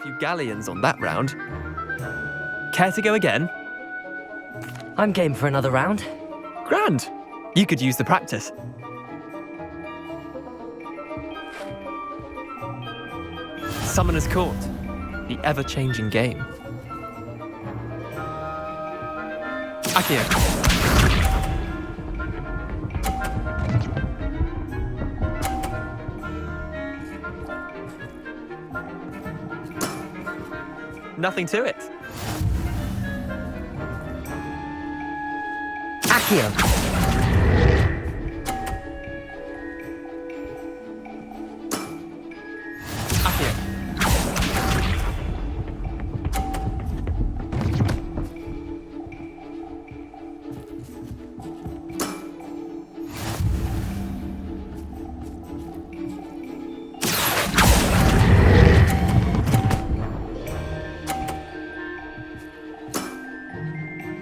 Few galleons on that round. Care to go again? I'm game for another round. Grand. You could use the practice. Summoner's Court, the ever-changing game. Akio. Nothing to it. Akio. Akio.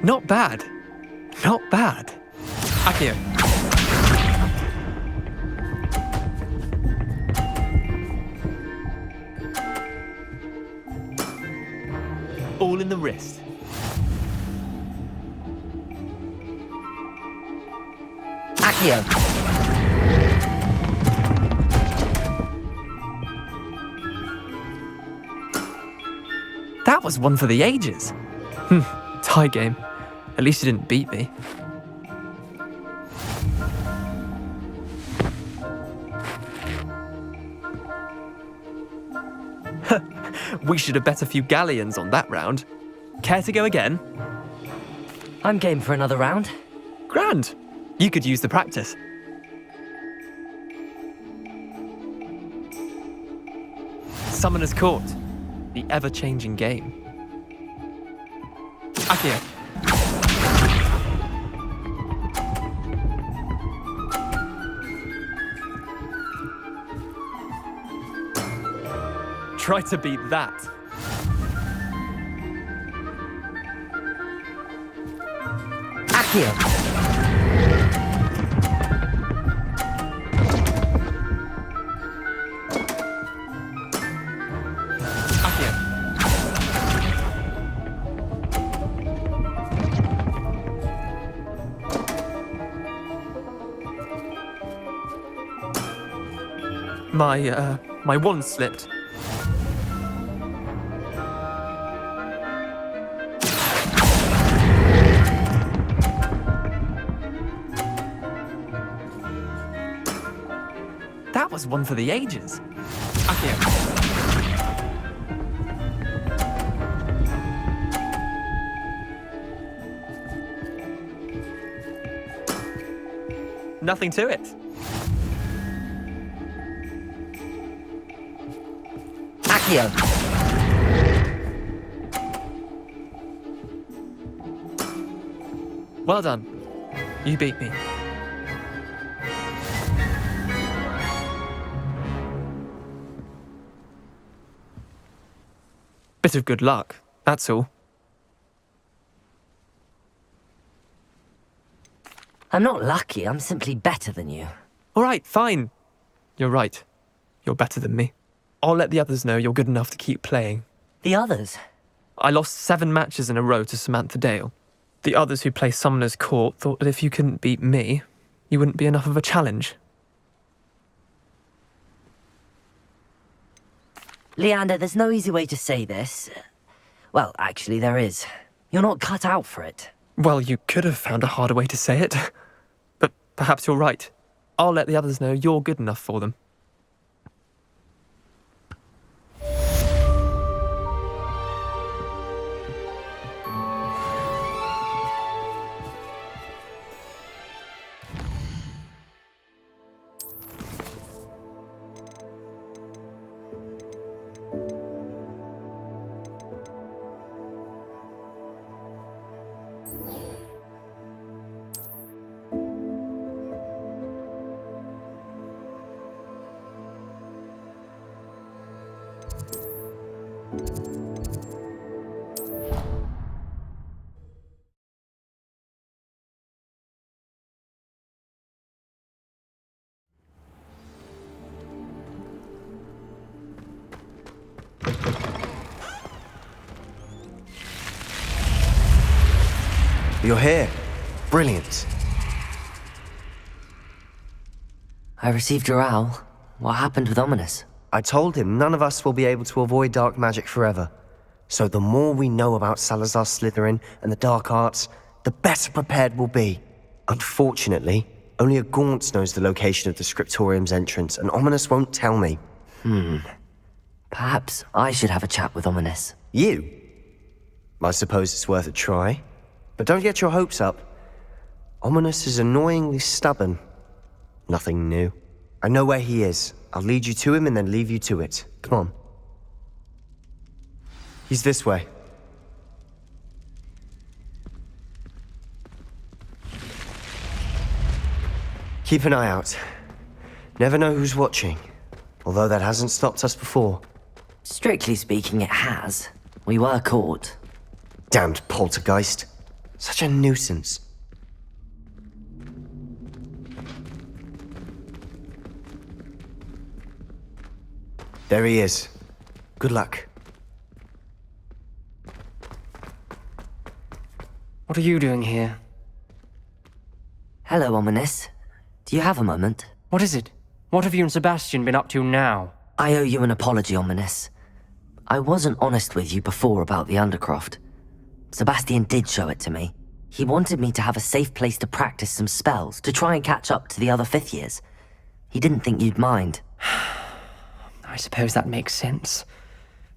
Not bad. Not bad. Akio. All in the wrist. Akio. That was one for the ages. Tie game. At least you didn't beat me. We should have bet a few galleons on that round. Care to go again? I'm game for another round. Grand. You could use the practice. Summoner's Court, the ever-changing game. Akio. Try to beat that. Akio. Akio. My wand slipped. That was one for the ages. Akio. Nothing to it. Akio. Well done. You beat me. Bit of good luck, that's all. I'm not lucky, I'm simply better than you. All right, fine. You're right. You're better than me. I'll let the others know you're good enough to keep playing. The others? I lost 7 matches in a row to Samantha Dale. The others who play Summoner's Court thought that if you couldn't beat me, you wouldn't be enough of a challenge. Leander, there's no easy way to say this. Well, actually, there is. You're not cut out for it. Well, you could have found a harder way to say it. But perhaps you're right. I'll let the others know you're good enough for them. You're here. Brilliant. I received your owl. What happened with Ominous? I told him none of us will be able to avoid dark magic forever. So the more we know about Salazar Slytherin and the dark arts, the better prepared we'll be. Unfortunately, only a Gaunt knows the location of the Scriptorium's entrance, and Ominous won't tell me. Perhaps I should have a chat with Ominous. You? I suppose it's worth a try. But don't get your hopes up. Ominous is annoyingly stubborn. Nothing new. I know where he is. I'll lead you to him and then leave you to it. Come on. He's this way. Keep an eye out. Never know who's watching. Although that hasn't stopped us before. Strictly speaking, it has. We were caught. Damned poltergeist. Such a nuisance. There he is. Good luck. What are you doing here? Hello, Ominous. Do you have a moment? What is it? What have you and Sebastian been up to now? I owe you an apology, Ominous. I wasn't honest with you before about the Undercroft. Sebastian did show it to me. He wanted me to have a safe place to practice some spells, to try and catch up to the other fifth years. He didn't think you'd mind. I suppose that makes sense.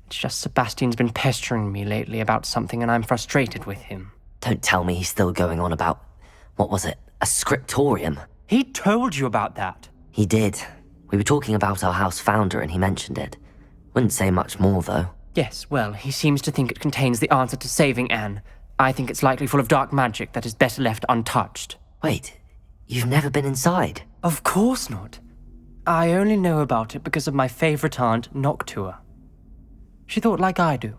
It's just Sebastian's been pestering me lately about something and I'm frustrated with him. Don't tell me he's still going on about, what was it, a scriptorium? He told you about that. He did. We were talking about our house founder and he mentioned it. Wouldn't say much more, though. Yes, well, he seems to think it contains the answer to saving Anne. I think it's likely full of dark magic that is better left untouched. Wait, you've never been inside? Of course not. I only know about it because of my favorite aunt, Noctua. She thought like I do.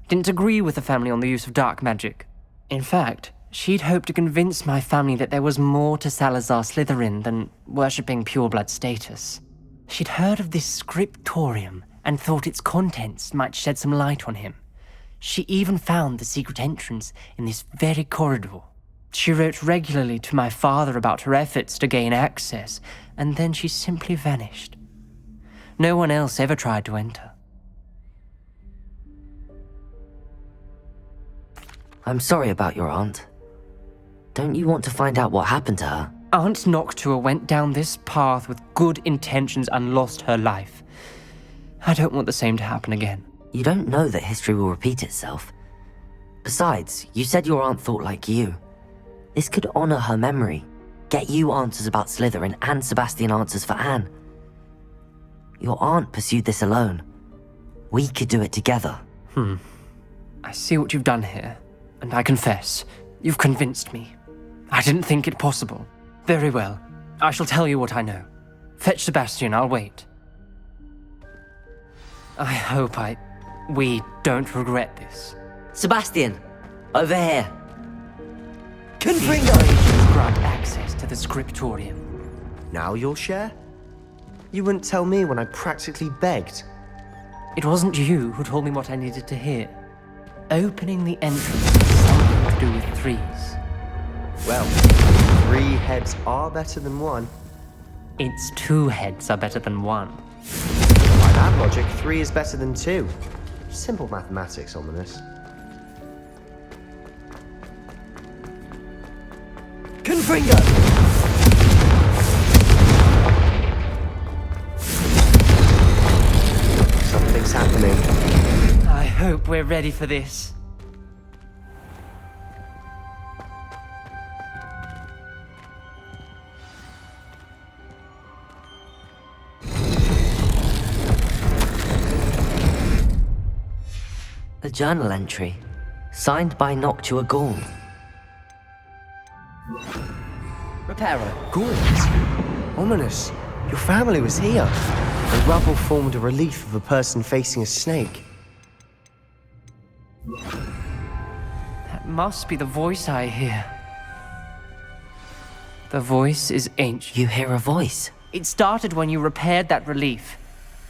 Didn't agree with the family on the use of dark magic. In fact, she'd hoped to convince my family that there was more to Salazar Slytherin than worshipping pureblood status. She'd heard of this scriptorium and thought its contents might shed some light on him. She even found the secret entrance in this very corridor. She wrote regularly to my father about her efforts to gain access, and then she simply vanished. No one else ever tried to enter. I'm sorry about your aunt. Don't you want to find out what happened to her? Aunt Noctua went down this path with good intentions and lost her life. I don't want the same to happen again. You don't know that history will repeat itself. Besides, you said your aunt thought like you. This could honor her memory, get you answers about Slytherin and Sebastian answers for Anne. Your aunt pursued this alone. We could do it together. I see what you've done here, and I confess, you've convinced me. I didn't think it possible. Very well, I shall tell you what I know. Fetch Sebastian, I'll wait. I hope we don't regret this. Sebastian, over here. Confringo! Grant access to the scriptorium. Now you'll share? You wouldn't tell me when I practically begged. It wasn't you who told me what I needed to hear. Opening the entrance has something to do with threes. Well, 3 heads are better than 1. Its 2 heads are better than 1. By that logic, 3 is better than 2. Simple mathematics, Ominous. Confringo! Something's happening. I hope we're ready for this. A journal entry, signed by Noctua Gaunt. Reparo. Gaunt! Ominous! Your family was here. The rubble formed a relief of a person facing a snake. That must be the voice I hear. The voice is ancient. You hear a voice? It started when you repaired that relief.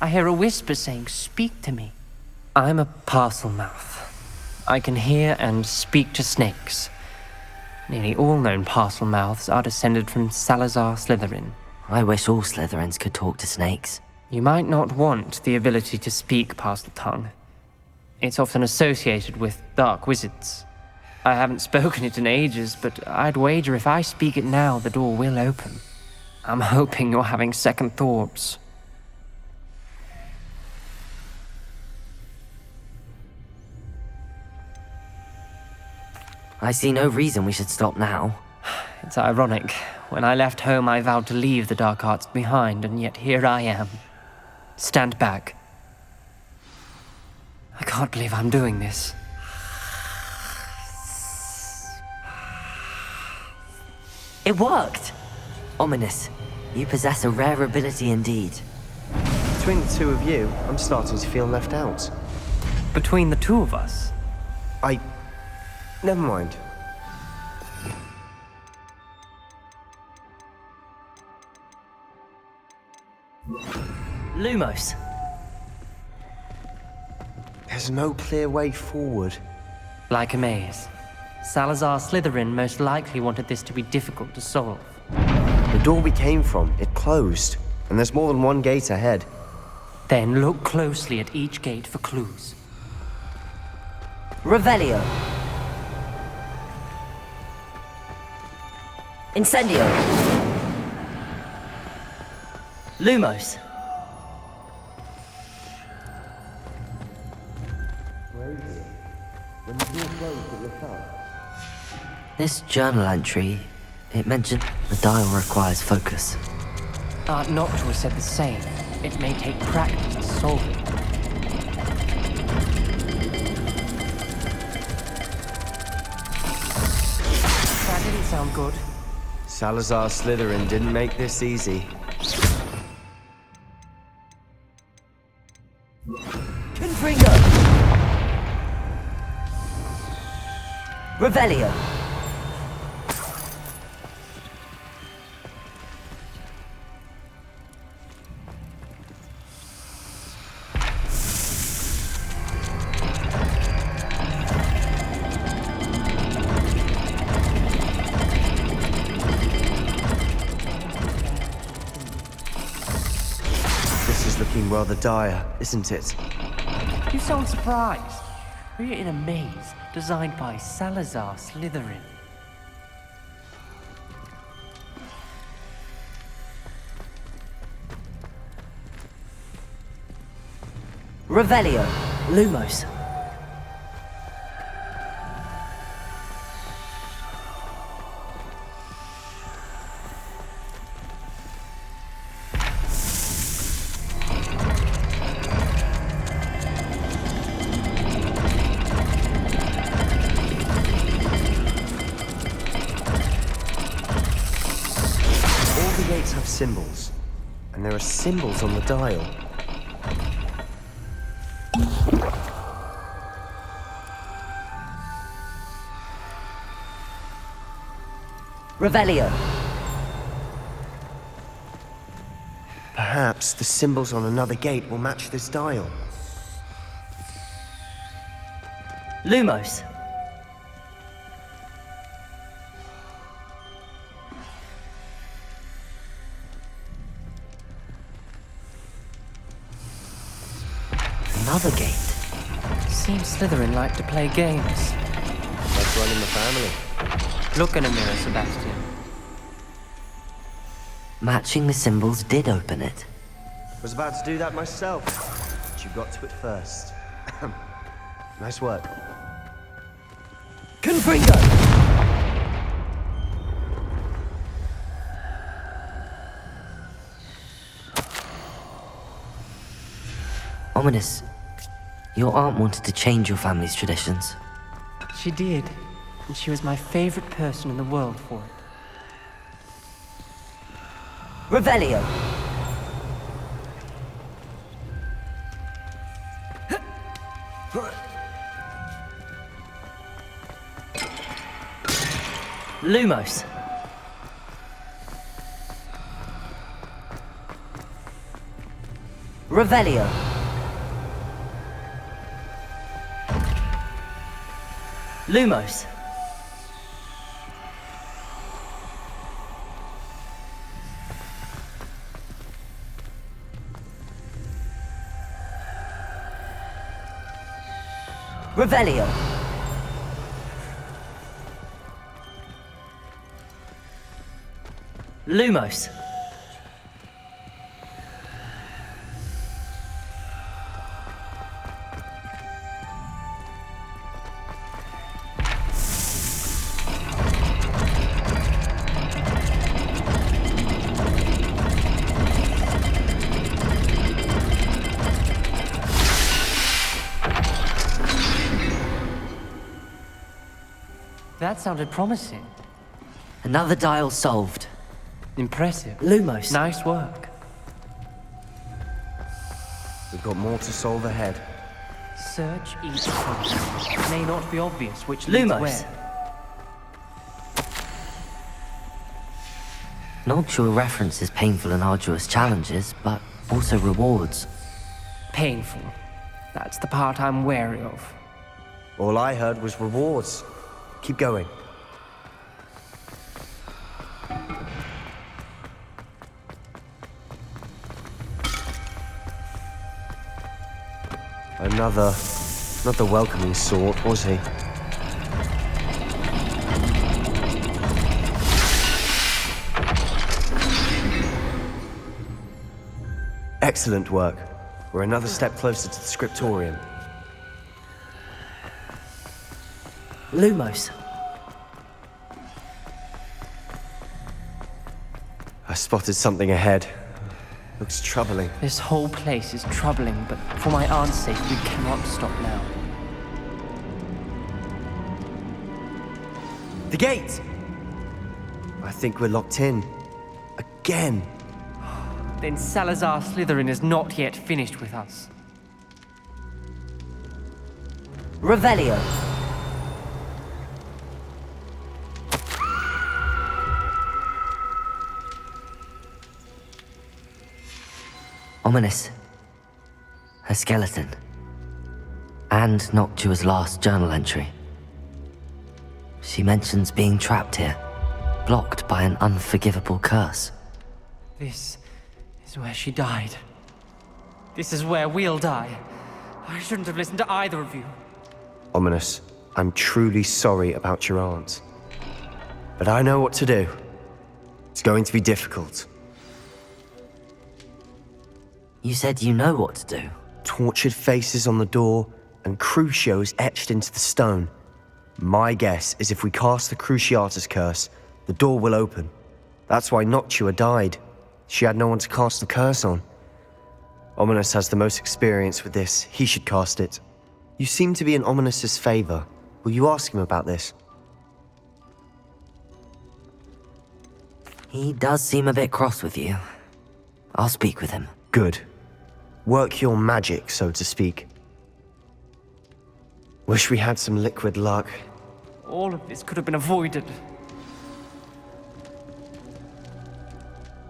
I hear a whisper saying, "Speak to me." I'm a parcel mouth. I can hear and speak to snakes. Nearly all known parcel mouths are descended from Salazar Slytherin. I wish all Slytherins could talk to snakes. You might not want the ability to speak parcel tongue. It's often associated with dark wizards. I haven't spoken it in ages, but I'd wager if I speak it now, the door will open. I'm hoping you're having second thoughts. I see no reason we should stop now. It's ironic. When I left home, I vowed to leave the dark arts behind, and yet here I am. Stand back. I can't believe I'm doing this. It worked! Ominous. You possess a rare ability indeed. Between the two of you, I'm starting to feel left out. Between the two of us? Never mind. Lumos. There's no clear way forward. Like a maze. Salazar Slytherin most likely wanted this to be difficult to solve. The door we came from, it closed. And there's more than one gate ahead. Then look closely at each gate for clues. Revelio. Incendio. Lumos. This journal entry, it mentioned the dial requires focus. Art Noctua said the same. It may take practice to solve it. That didn't sound good. Salazar Slytherin didn't make this easy. Confringo! Revelio! This is looking rather dire, isn't it? You sound surprised. We're in a maze designed by Salazar Slytherin. Revelio! Lumos! All the gates have symbols. And there are symbols on the dial. Revelio! Perhaps the symbols on another gate will match this dial. Lumos! Another gate. Seems Slytherin like to play games. Like one in the family. Look in a mirror, Sebastian. Matching the symbols did open it. Was about to do that myself. But you got to it first. Nice work. Confringo! Ominous. Your aunt wanted to change your family's traditions. She did, and she was my favorite person in the world for it. Revelio! Lumos! Revelio! Lumos! Revelio. Lumos. That sounded promising. Another dial solved. Impressive. Lumos. Nice work. We've got more to solve ahead. Search each front. It may not be obvious which leads Lumos. where. Noctua references painful and arduous challenges, but also rewards. Painful. That's the part I'm wary of. All I heard was rewards. Keep going. Another... not the welcoming sort, was he? Excellent work. We're another step closer to the scriptorium. Lumos. I spotted something ahead. Looks troubling. This whole place is troubling, but for my aunt's sake, we cannot stop now. The gate! I think we're locked in. Again. Then Salazar Slytherin is not yet finished with us. Revelio. Ominous. Her skeleton. And Noctua's last journal entry. She mentions being trapped here, blocked by an unforgivable curse. This is where she died. This is where we'll die. I shouldn't have listened to either of you. Ominous, I'm truly sorry about your aunt. But I know what to do. It's going to be difficult. You said you know what to do. Tortured faces on the door and Crucios etched into the stone. My guess is if we cast the Cruciatus curse, the door will open. That's why Noctua died. She had no one to cast the curse on. Ominous has the most experience with this. He should cast it. You seem to be in Ominous's favor. Will you ask him about this? He does seem a bit cross with you. I'll speak with him. Good. Work your magic, so to speak. Wish we had some liquid luck. All of this could have been avoided.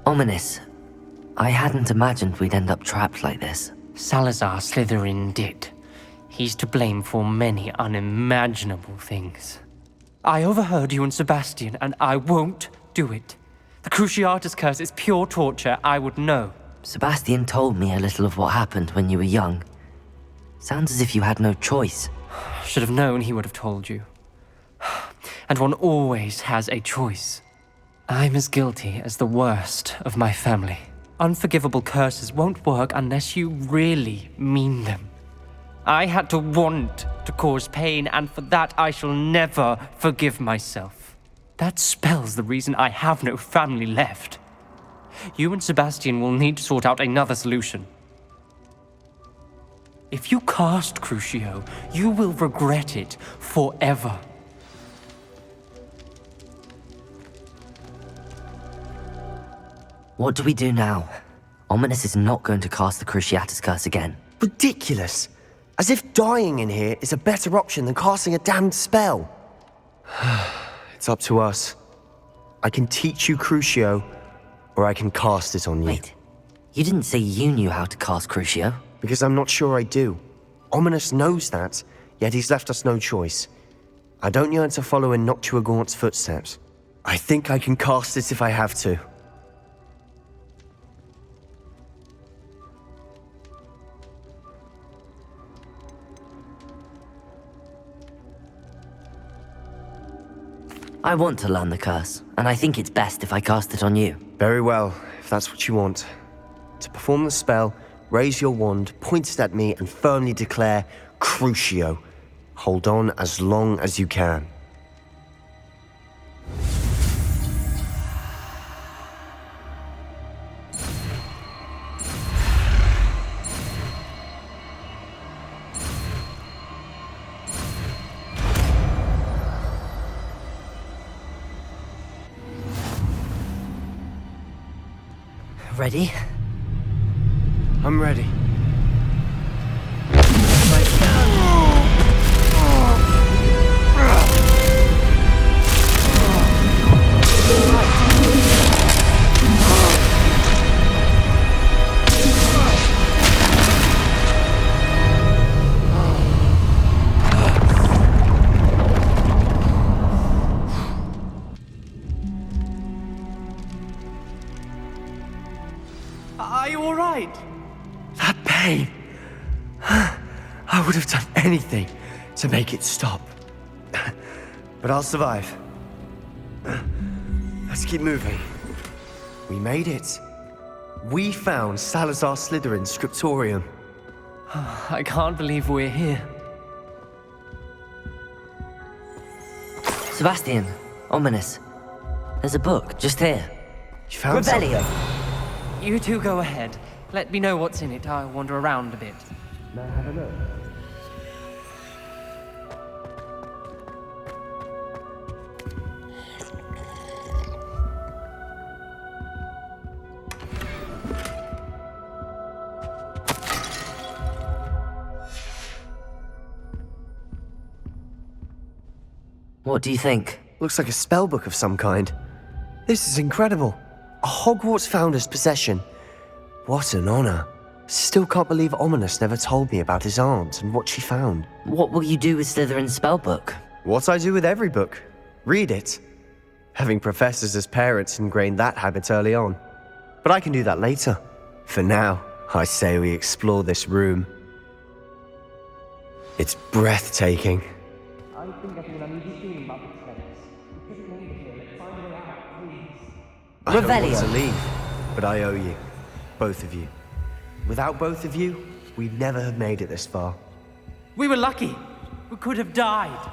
Ominous. I hadn't imagined we'd end up trapped like this. Salazar Slytherin did. He's to blame for many unimaginable things. I overheard you and Sebastian, and I won't do it. The Cruciatus curse is pure torture, I would know. Sebastian told me a little of what happened when you were young. Sounds as if you had no choice. Should have known he would have told you. And one always has a choice. I'm as guilty as the worst of my family. Unforgivable curses won't work unless you really mean them. I had to want to cause pain, and for that I shall never forgive myself. That spells the reason I have no family left. You and Sebastian will need to sort out another solution. If you cast Crucio, you will regret it forever. What do we do now? Ominous is not going to cast the Cruciatus curse again. Ridiculous! As if dying in here is a better option than casting a damned spell. It's up to us. I can teach you Crucio, or I can cast it on you. Wait, you didn't say you knew how to cast Crucio? Because I'm not sure I do. Ominous knows that, yet he's left us no choice. I don't yearn to follow in Noctua Gaunt's footsteps. I think I can cast it if I have to. I want to learn the curse, and I think it's best if I cast it on you. Very well, if that's what you want. To perform the spell, raise your wand, point it at me, and firmly declare, Crucio. Hold on as long as you can. Ready? I'm ready. Are you all right? That pain. I would have done anything to make it stop. But I'll survive. Let's keep moving. We made it. We found Salazar Slytherin's scriptorium. I can't believe we're here. Sebastian, ominous. There's a book just here. You found Revelio. something? You two go ahead. Let me know what's in it. I'll wander around a bit. May I have a look? What do you think? Looks like a spellbook of some kind. This is incredible. A Hogwarts founder's possession. What an honor. Still can't believe Ominous never told me about his aunt and what she found. What will you do with Slytherin's spellbook? What I do with every book. Read it. Having professors as parents ingrained that habit early on. But I can do that later. For now, I say we explore this room. It's breathtaking. I don't want Revelio. to leave, but I owe you. Both of you. Without both of you, we'd never have made it this far. We were lucky. We could have died.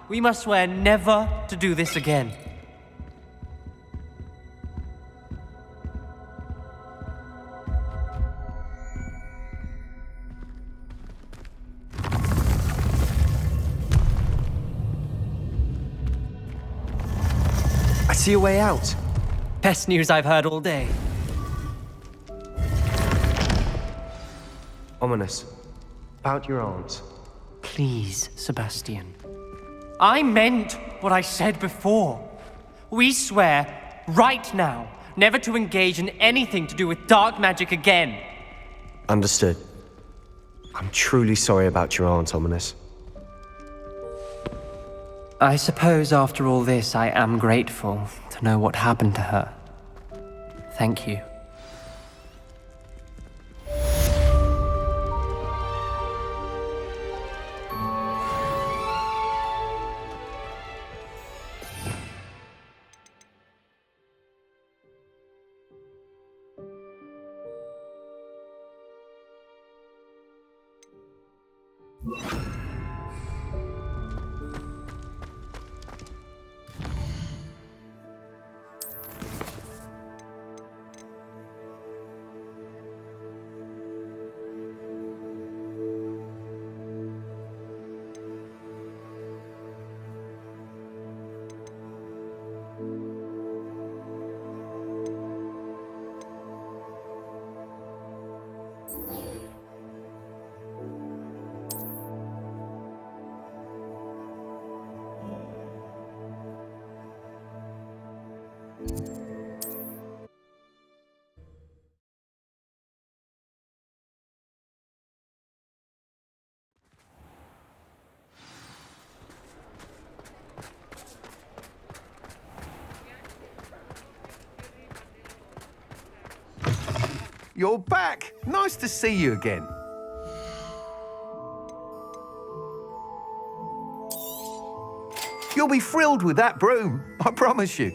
We must swear never to do this again. I see a way out. Best news I've heard all day. Ominous. About your aunt. Please, Sebastian. I meant what I said before. We swear, right now, never to engage in anything to do with dark magic again. Understood. I'm truly sorry about your aunt, Ominous. I suppose after all this, I am grateful to know what happened to her. Thank you. You're back! Nice to see you again. You'll be thrilled with that broom, I promise you.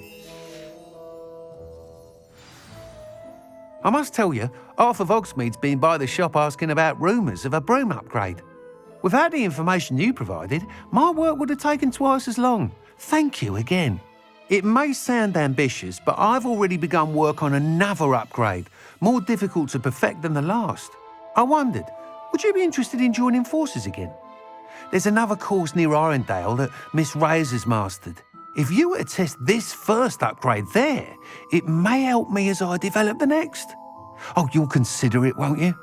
I must tell you, half of Hogsmeade's been by the shop asking about rumours of a broom upgrade. Without the information you provided, my work would have taken twice as long. Thank you again. It may sound ambitious, but I've already begun work on another upgrade, more difficult to perfect than the last. I wondered, would you be interested in joining forces again? There's another course near Arendelle that Miss Reyes has mastered. If you were to test this first upgrade there, it may help me as I develop the next. Oh, you'll consider it, won't you?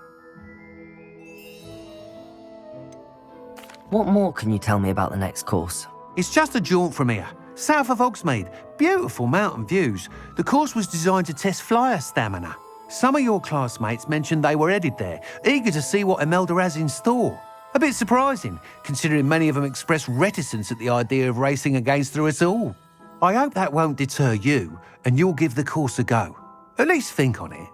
What more can you tell me about the next course? It's just a jaunt from here, south of Hogsmeade. Beautiful mountain views. The course was designed to test flyer stamina. Some of your classmates mentioned they were headed there, eager to see what Imelda has in store. A bit surprising, considering many of them expressed reticence at the idea of racing against her at all. I hope that won't deter you, and you'll give the course a go. At least think on it.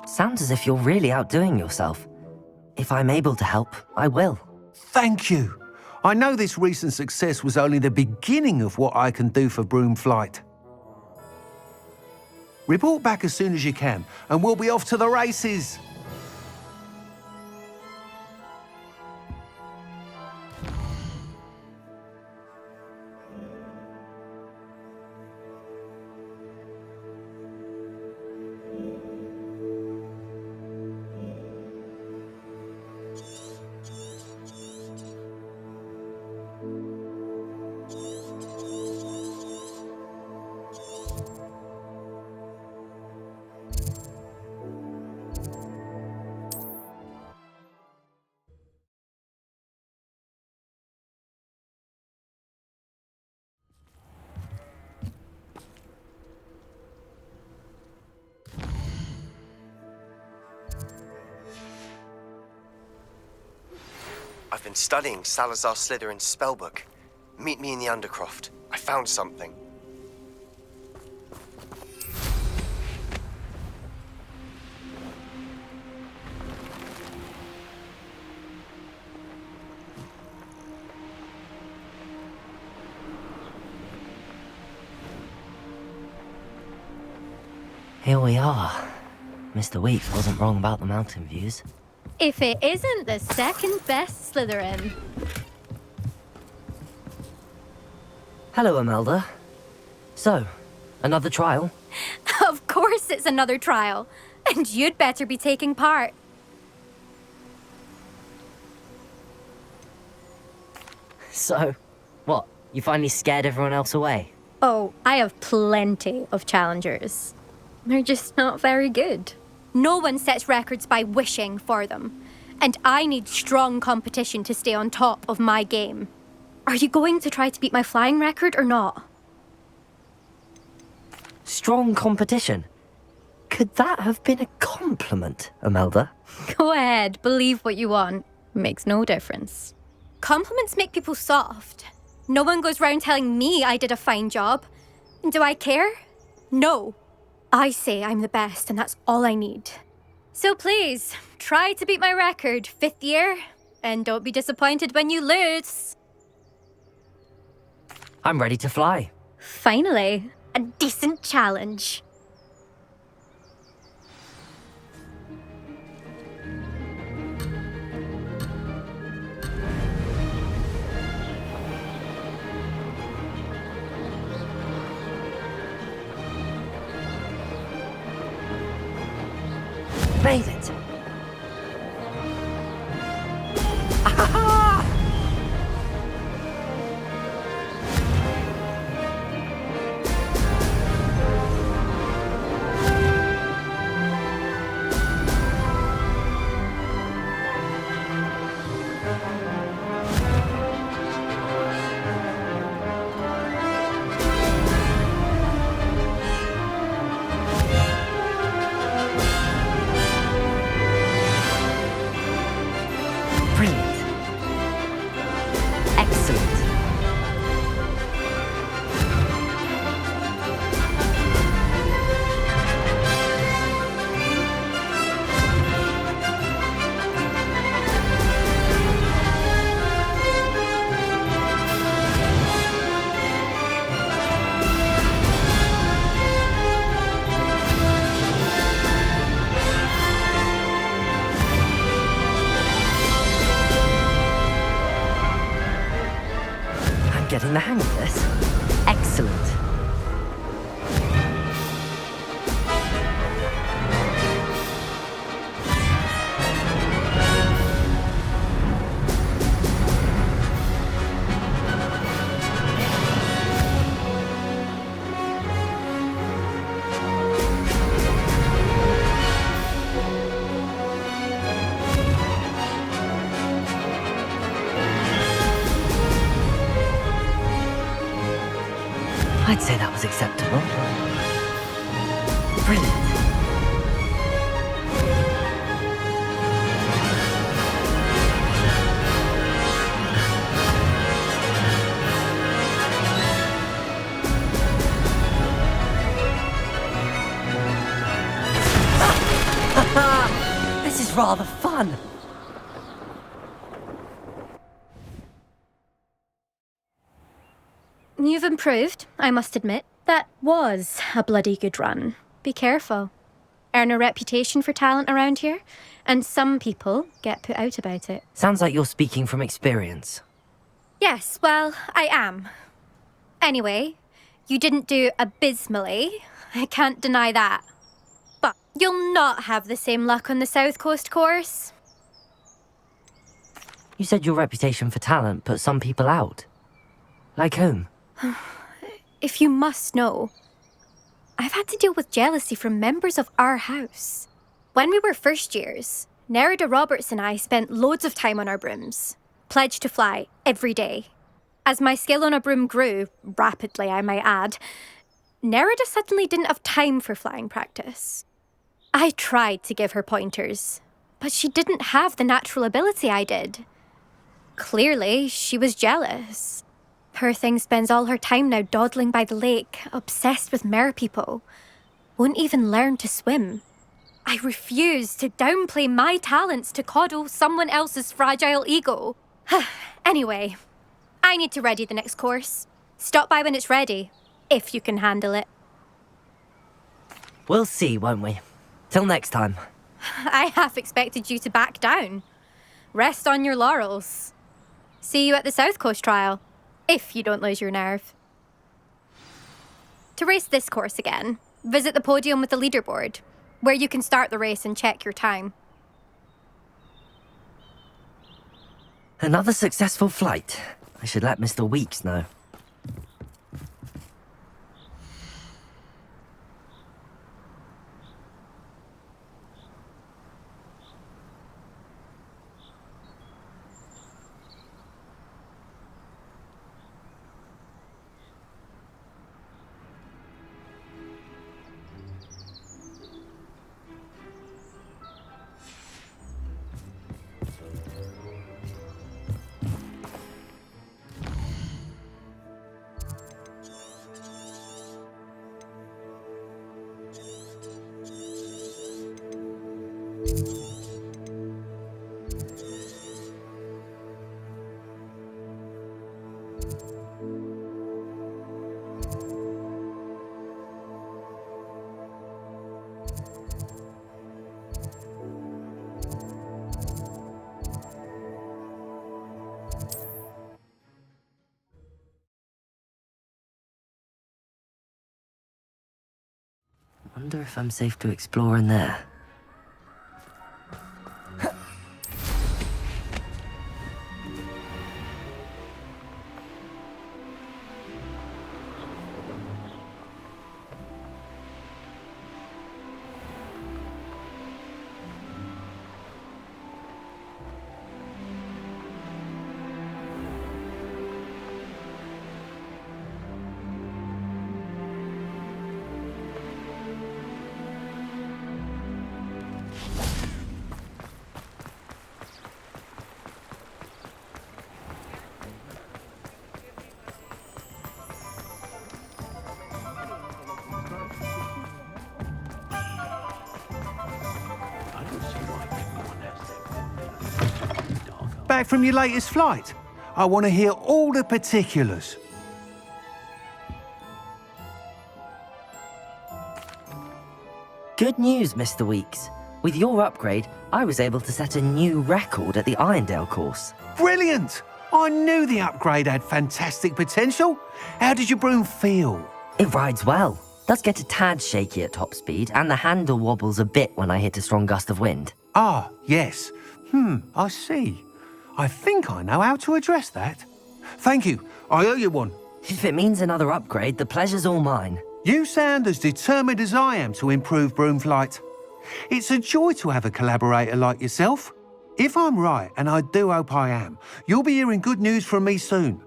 Sounds as if you're really outdoing yourself. If I'm able to help, I will. Thank you. I know this recent success was only the beginning of what I can do for broom flight. Report back as soon as you can, and we'll be off to the races. I've been studying Salazar Slytherin's spellbook. Meet me in the Undercroft. I found something. Here we are. Mr. Weeks wasn't wrong about the mountain views. If it isn't the second best Slytherin. Hello, Imelda. So, another trial? Of course it's another trial. And you'd better be taking part. So, what? You finally scared everyone else away? Oh, I have plenty of challengers. They're just not very good. No one sets records by wishing for them. And I need strong competition to stay on top of my game. Are you going to try to beat my flying record or not? Strong competition? Could that have been a compliment, Imelda? Go ahead, believe what you want. Makes no difference. Compliments make people soft. No one goes round telling me I did a fine job. And do I care? No. I say I'm the best, and that's all I need. So please, try to beat my record, 5th year, and don't be disappointed when you lose. I'm ready to fly. Finally, a decent challenge. Made it! getting the hang of this. Excellent. I'd say that was acceptable. Brilliant. This is rather fun. You've improved, I must admit. That was a bloody good run. Be careful. Earn a reputation for talent around here, and some people get put out about it. Sounds like you're speaking from experience. Yes, well, I am. Anyway, you didn't do abysmally. I can't deny that. But you'll not have the same luck on the South Coast course. You said your reputation for talent put some people out. Like whom? If you must know, I've had to deal with jealousy from members of our house. When we were first years, Nerida Roberts and I spent loads of time on our brooms, pledged to fly every day. As my skill on a broom grew, rapidly I might add, Nerida suddenly didn't have time for flying practice. I tried to give her pointers, but she didn't have the natural ability I did. Clearly, she was jealous. Poor thing spends all her time now dawdling by the lake, obsessed with merpeople. Won't even learn to swim. I refuse to downplay my talents to coddle someone else's fragile ego. Anyway, I need to ready the next course. Stop by when it's ready, if you can handle it. We'll see, won't we? Till next time. I half expected you to back down. Rest on your laurels. See you at the South Coast trial. If you don't lose your nerve. To race this course again, visit the podium with the leaderboard, where you can start the race and check your time. Another successful flight. I should let Mr. Weeks know. Wonder if I'm safe to explore in there. Back from your latest flight? I want to hear all the particulars. Good news, Mr. Weeks. With your upgrade, I was able to set a new record at the Irondale course. Brilliant! I knew the upgrade had fantastic potential. How did your broom feel? It rides well. Does get a tad shaky at top speed, and the handle wobbles a bit when I hit a strong gust of wind. Ah, yes. I see. I think I know how to address that. Thank you. I owe you one. If it means another upgrade, the pleasure's all mine. You sound as determined as I am to improve broom flight. It's a joy to have a collaborator like yourself. If I'm right, and I do hope I am, you'll be hearing good news from me soon.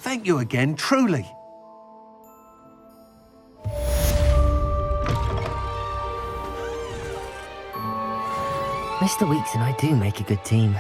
Thank you again, truly. Mr. Weeks and I do make a good team.